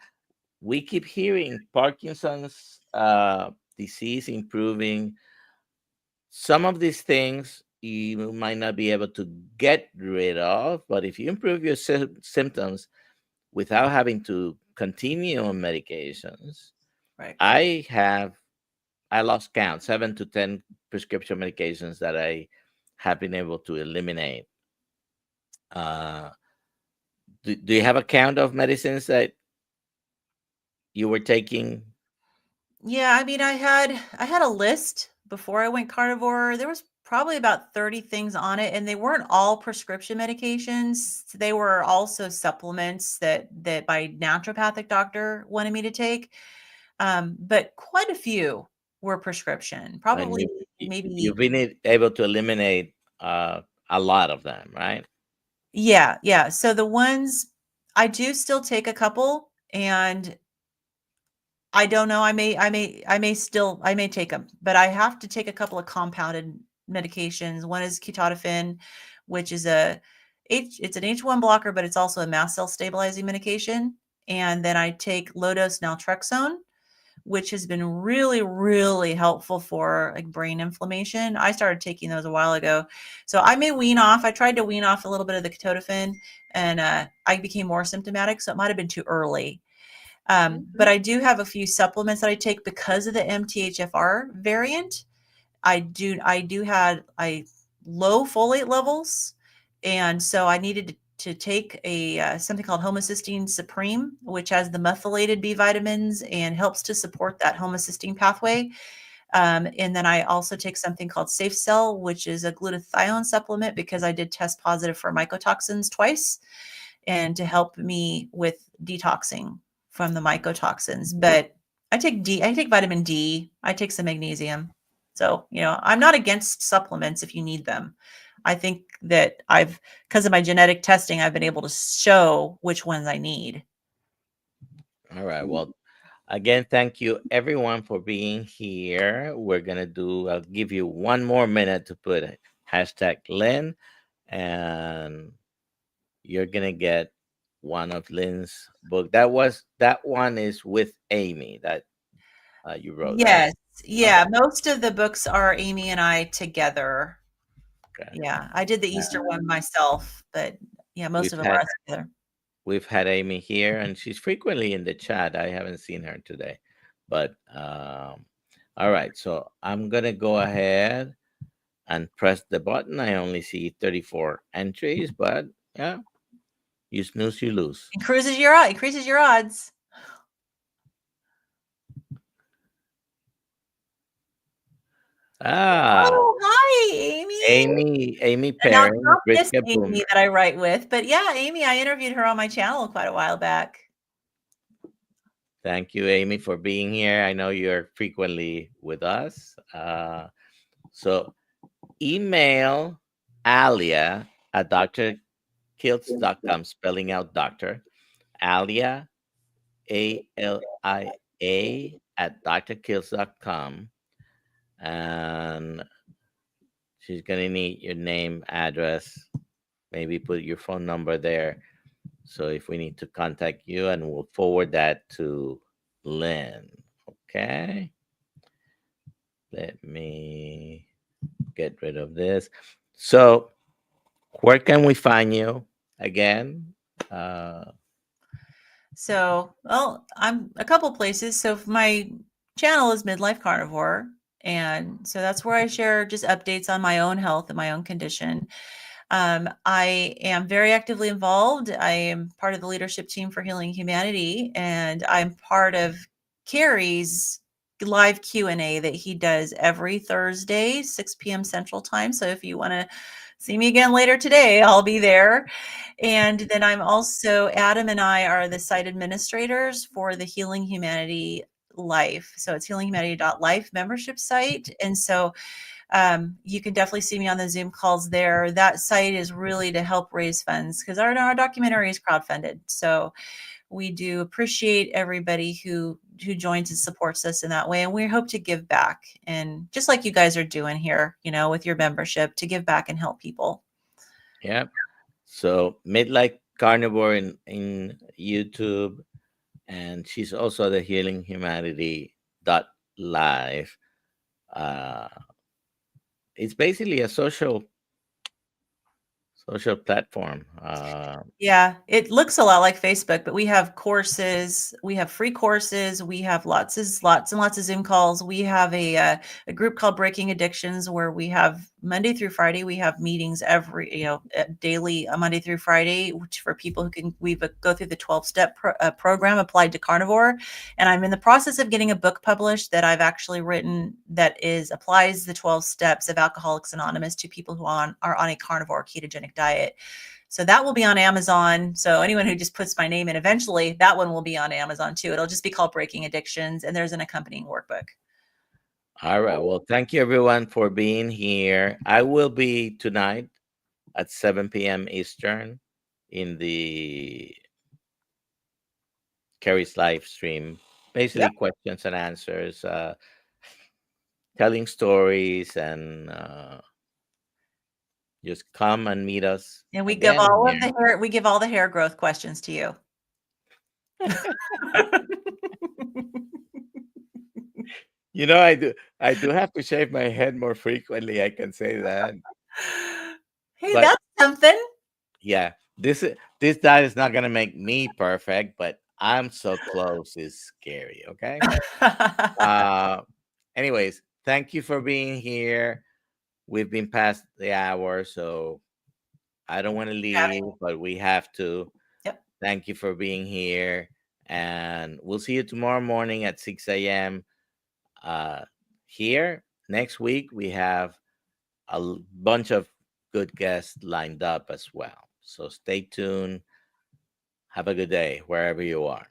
we keep hearing Parkinson's disease improving. Some of these things you might not be able to get rid of, but if you improve your symptoms without having to continue on medications,
Right.
I have I lost count 7 to 10 prescription medications that I have been able to eliminate. Uh, do you have a count of medicines that you were taking?
Yeah, I mean, I had a list before I went carnivore. There was probably about 30 things on it, and they weren't all prescription medications. They were also supplements that my naturopathic doctor wanted me to take. But quite a few were prescription.
And
Probably
you've
maybe
been able to eliminate a lot of them, right?
yeah, yeah. So the ones I do still take a couple, and I don't know. I may take them, but I have to take a couple of compounded medications. One is ketotifen, which is it's an H1 blocker, but it's also a mast cell stabilizing medication. And then I take low dose naltrexone, which has been really, really helpful for like brain inflammation. I started taking those a while ago. So I may wean off. I tried to wean off a little bit of the ketotifen, and I became more symptomatic. So it might have been too early. But I do have a few supplements that I take because of the MTHFR variant. I do had low folate levels, and so I needed to take a something called homocysteine supreme, which has the methylated B vitamins and helps to support that homocysteine pathway. And then I also take something called Safe Cell, which is a glutathione supplement because I did test positive for mycotoxins twice, and to help me with detoxing from the mycotoxins. But I take vitamin D, I take some magnesium. So, I'm not against supplements if you need them. I think that because of my genetic testing, I've been able to show which ones I need.
All right. Well, again, thank you everyone for being here. I'll give you one more minute to put hashtag Lynn, and you're gonna get one of Lynn's book. That one is with Amy that you wrote, right?
Yes.
Okay.
Yeah. Most of the books are Amy and I together.
Okay.
Yeah. I did the Easter one myself, but yeah, most
We've
of them are
had
us together.
we've had Amy here, and she's frequently in the chat. I haven't seen her today, but all right. So I'm gonna go ahead and press the button. I only see 34 entries, but yeah, you snooze, you lose.
Increases your odds.
Ah,
Oh, hi, Amy.
Amy
Now,
Perry,
not this
Britka
Amy
Boomer.
that I write with, but yeah, Amy, I interviewed her on my channel quite a while back.
Thank you, Amy, for being here. I know you're frequently with us. So email Alia at drkiltz.com, spelling out doctor. Alia, ALIA, at drkiltz.com. And she's going to need your name, address, maybe put your phone number there. So if we need to contact you, and we'll forward that to Lynn. Okay. Let me get rid of this. So where can we find you again? Uh,
So, well, I'm a couple places. So my channel is Midlife Carnivore. And so that's where I share just updates on my own health and my own condition. I am very actively involved. I am part of the leadership team for Healing Humanity, and I'm part of Carrie's live Q&A that he does every Thursday, 6 p.m. Central Time. So if you want to see me again later today, I'll be there. And then I'm also, Adam and I are the site administrators for the Healing Humanity Life. So it's healinghumanity.life membership site. And so you can definitely see me on the Zoom calls there. That site is really to help raise funds because our documentary is crowdfunded. So we do appreciate everybody who joins and supports us in that way, and we hope to give back, and just like you guys are doing here, with your membership, to give back and help people.
Yeah. So Midlife Carnivore in YouTube, and she's also the Healing Humanity .live. Uh, it's basically a social platform.
Yeah, it looks a lot like Facebook, but we have courses, we have free courses, we have lots and lots of Zoom calls. We have a group called Breaking Addictions where we have Monday through Friday. We have meetings every daily, Monday through Friday, which for people who can we go through the 12-step program applied to carnivore. And I'm in the process of getting a book published that I've actually written that applies the 12 steps of Alcoholics Anonymous to people who are on a carnivore ketogenic diet. So that will be on Amazon. So anyone who just puts my name in, eventually that one will be on Amazon too. It'll just be called Breaking Addictions, and there's an accompanying workbook.
All right. Well, thank you everyone for being here. I will be tonight at 7 p.m. Eastern in the Carrie's live stream. Basically,
Yep.
questions and answers, telling stories, and just come and meet us
And we give
again
all of
here.
the hair, we give all the hair growth questions to you.
I do have to shave my head more frequently. I can say that.
Hey,
But
that's something.
yeah, this diet is not gonna make me perfect, but I'm so close. It's scary. Okay. Uh, anyways, thank you for being here. We've been past the hour, so I don't want to leave, but we have to.
Yep.
Thank you for being here, and we'll see you tomorrow morning at 6 a.m. Uh, here next week. We have a bunch of good guests lined up as well. So stay tuned. Have a good day wherever you are.